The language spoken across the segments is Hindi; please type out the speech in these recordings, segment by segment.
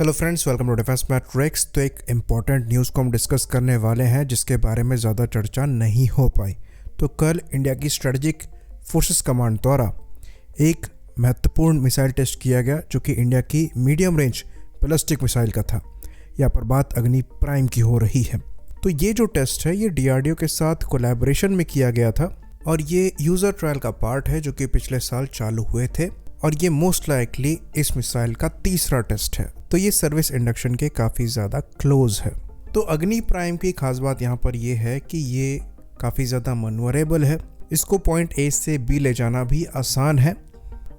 Hello friends, welcome to Defence Matrix. तो एक इम्पॉर्टेंट न्यूज़ को हम डिस्कस करने वाले हैं जिसके बारे में ज़्यादा चर्चा नहीं हो पाई। तो कल इंडिया की स्ट्रेटेजिक फोर्सेस कमांड द्वारा एक महत्वपूर्ण मिसाइल टेस्ट किया गया जो कि इंडिया की मीडियम रेंज बैलिस्टिक मिसाइल का था। यहाँ पर बात अग्नि प्राइम की हो रही है। तो ये जो टेस्ट है ये DRDO के साथ कोलैबोरेशन में किया गया था और ये यूज़र ट्रायल का पार्ट है जो कि पिछले साल चालू हुए थे और ये मोस्ट लाइकली इस मिसाइल का तीसरा टेस्ट है। तो ये सर्विस इंडक्शन के काफ़ी ज़्यादा क्लोज है। तो अग्नि प्राइम की खास बात यहाँ पर ये है कि ये काफ़ी ज़्यादा मनवरेबल है। इसको पॉइंट A से B ले जाना भी आसान है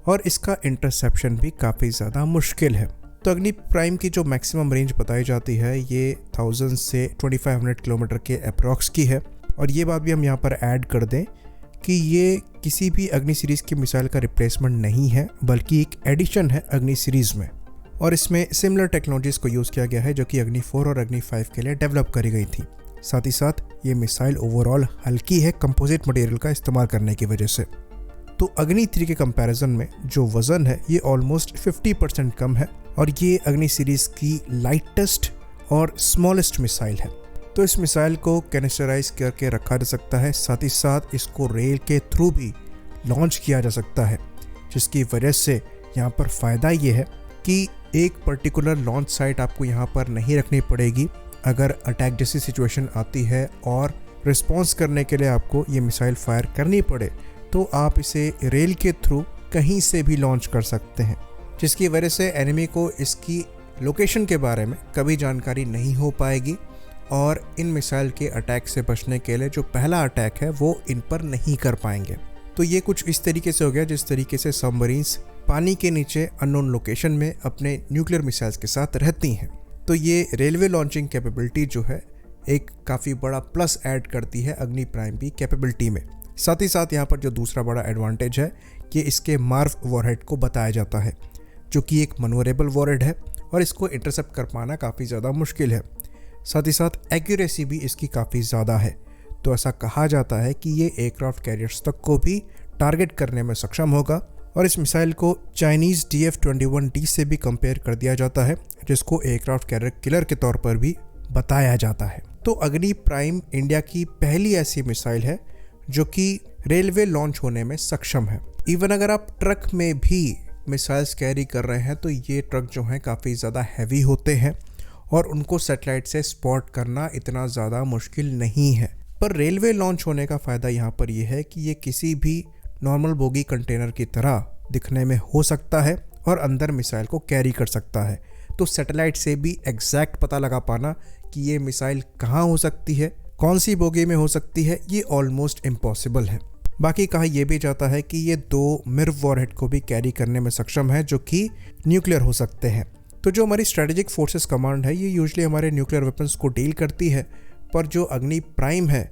और इसका इंटरसेप्शन भी काफ़ी ज़्यादा मुश्किल है। तो अग्नि प्राइम की जो मैक्सिमम रेंज बताई जाती है ये 1000 से 2500 किलोमीटर के अप्रॉक्स की है। और ये बात भी हम यहाँ पर ऐड कर दें कि ये किसी भी अग्नि सीरीज़ की मिसाइल का रिप्लेसमेंट नहीं है बल्कि एक एडिशन है अग्नि सीरीज़ में। और इसमें सिमिलर टेक्नोलॉजीज़ को यूज़ किया गया है जो कि अग्नि 4 और अग्नि 5 के लिए डेवलप करी गई थी। साथ ही साथ ये मिसाइल ओवरऑल हल्की है कंपोजिट मटेरियल का इस्तेमाल करने की वजह से। तो अग्नि 3 के कंपैरिजन में जो वज़न है ये ऑलमोस्ट 50% कम है और ये अग्नि सीरीज़ की लाइटेस्ट और स्मॉलेस्ट मिसाइल है। तो इस मिसाइल को कैनिस्टराइज करके रखा जा सकता है, साथ ही साथ इसको रेल के थ्रू भी लॉन्च किया जा सकता है, जिसकी वजह से यहाँ पर फ़ायदा ये है कि एक पर्टिकुलर लॉन्च साइट आपको यहाँ पर नहीं रखनी पड़ेगी। अगर अटैक जैसी सिचुएशन आती है और रिस्पॉन्स करने के लिए आपको ये मिसाइल फायर करनी पड़े तो आप इसे रेल के थ्रू कहीं से भी लॉन्च कर सकते हैं, जिसकी वजह से एनिमी को इसकी लोकेशन के बारे में कभी जानकारी नहीं हो पाएगी और इन मिसाइल के अटैक से बचने के लिए जो पहला अटैक है वो इन पर नहीं कर पाएंगे। तो ये कुछ इस तरीके से हो गया जिस तरीके से सबमरीन्स पानी के नीचे अननोन लोकेशन में अपने न्यूक्लियर मिसाइल्स के साथ रहती हैं। तो ये रेलवे लॉन्चिंग कैपेबिलिटी जो है एक काफ़ी बड़ा प्लस ऐड करती है अग्नि प्राइम की कैपेबिलिटी में। साथ ही साथ यहाँ पर जो दूसरा बड़ा एडवांटेज है कि इसके मार्व वॉरहेड को बताया जाता है जो कि एक मनोरेबल वॉरहेड है और इसको इंटरसेप्ट कर पाना काफ़ी ज़्यादा मुश्किल है। साथ ही साथ एक्यूरेसी भी इसकी काफ़ी ज़्यादा है। तो ऐसा कहा जाता है कि ये एयरक्राफ्ट कैरियर्स तक को भी टारगेट करने में सक्षम होगा और इस मिसाइल को चाइनीज़ DF-21D से भी कंपेयर कर दिया जाता है जिसको एयरक्राफ्ट कैरियर किलर के तौर पर भी बताया जाता है। तो अग्नि प्राइम इंडिया की पहली ऐसी मिसाइल है जो कि रेलवे लॉन्च होने में सक्षम है। इवन अगर आप ट्रक में भी मिसाइल्स कैरी कर रहे हैं तो ये ट्रक जो हैं काफ़ी ज़्यादा हैवी होते हैं और उनको सैटेलाइट से स्पॉट करना इतना ज़्यादा मुश्किल नहीं है। पर रेलवे लॉन्च होने का फ़ायदा यहाँ पर यह है कि ये किसी भी नॉर्मल बोगी कंटेनर की तरह दिखने में हो सकता है और अंदर मिसाइल को कैरी कर सकता है। तो सैटेलाइट से भी एग्जैक्ट पता लगा पाना कि ये मिसाइल कहाँ हो सकती है, कौन सी बोगी में हो सकती है, ये ऑलमोस्ट इम्पॉसिबल है। बाकी कहा यह भी जाता है कि ये 2 मिर्व वॉरहेड को भी कैरी करने में सक्षम है जो कि न्यूक्लियर हो सकते हैं। तो जो हमारी स्ट्रेटेजिक फोर्सेस कमांड है ये यूजुअली हमारे न्यूक्लियर वेपन्स को डील करती है, पर जो अग्नि प्राइम है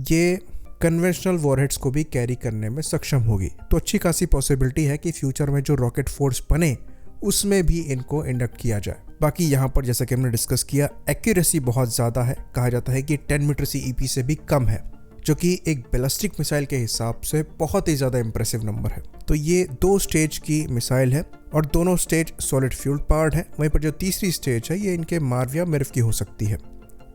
ये कन्वेंशनल वॉरहेड्स को भी कैरी करने में सक्षम होगी। तो अच्छी खासी पॉसिबिलिटी है कि फ्यूचर में जो रॉकेट फोर्स बने उसमें भी इनको इंडक्ट किया जाए। बाकी यहाँ पर जैसा कि हमने डिस्कस किया एक्यूरेसी बहुत ज़्यादा है। कहा जाता है कि 10 मीटर CEP से भी कम है जो कि एक बैलिस्टिक मिसाइल के हिसाब से बहुत ही ज़्यादा इंप्रेसिव नंबर है। तो ये 2 स्टेज की मिसाइल है और दोनों स्टेज सॉलिड फ्यूल पावर्ड है। वहीं पर जो तीसरी स्टेज है ये इनके मार्व या मिर्व की हो सकती है।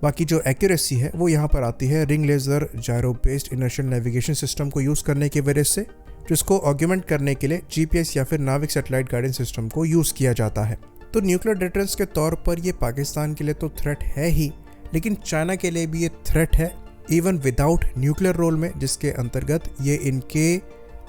बाकी जो एक्यूरेसी है वो यहाँ पर आती है ring laser gyro based inertial navigation system को यूज़ करने की वजह से, जिसको ऑग्यूमेंट करने के लिए GPS या फिर नाविक सैटेलाइट गाइडेंस सिस्टम को यूज़ किया जाता है। तो न्यूक्लियर डिटरेंस के तौर पर ये पाकिस्तान के लिए तो थ्रेट है ही, लेकिन चाइना के लिए भी ये थ्रेट है इवन विदाउट न्यूक्लियर रोल में, जिसके अंतर्गत ये इनके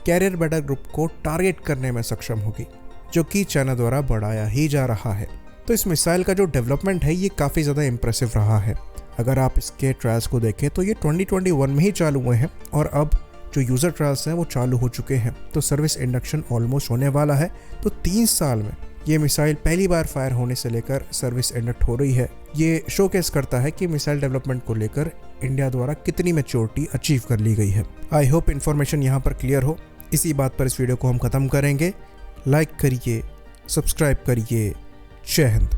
कैरियर बैटर ग्रुप को टारगेट करने में सक्षम होगी जो कि चाइना द्वारा बढ़ाया ही जा रहा है। तो इस मिसाइल का जो डेवलपमेंट है ये काफ़ी ज़्यादा इंप्रेसिव रहा है। अगर आप इसके ट्रायल्स को देखें तो ये 2021 में ही चालू हुए हैं और अब जो यूज़र ट्रायल्स हैं वो चालू हो चुके हैं। तो सर्विस इंडक्शन ऑलमोस्ट होने वाला है। तो 3 साल में ये मिसाइल पहली बार फायर होने से लेकर सर्विस इंडक्ट हो रही है। ये शोकेस करता है कि मिसाइल डेवलपमेंट को लेकर इंडिया द्वारा कितनी मैच्योरिटी अचीव कर ली गई है। आई होप इन्फॉर्मेशन यहाँ पर क्लियर हो। इसी बात पर इस वीडियो को हम ख़त्म करेंगे। लाइक करिए, सब्सक्राइब करिए। जय हिंद।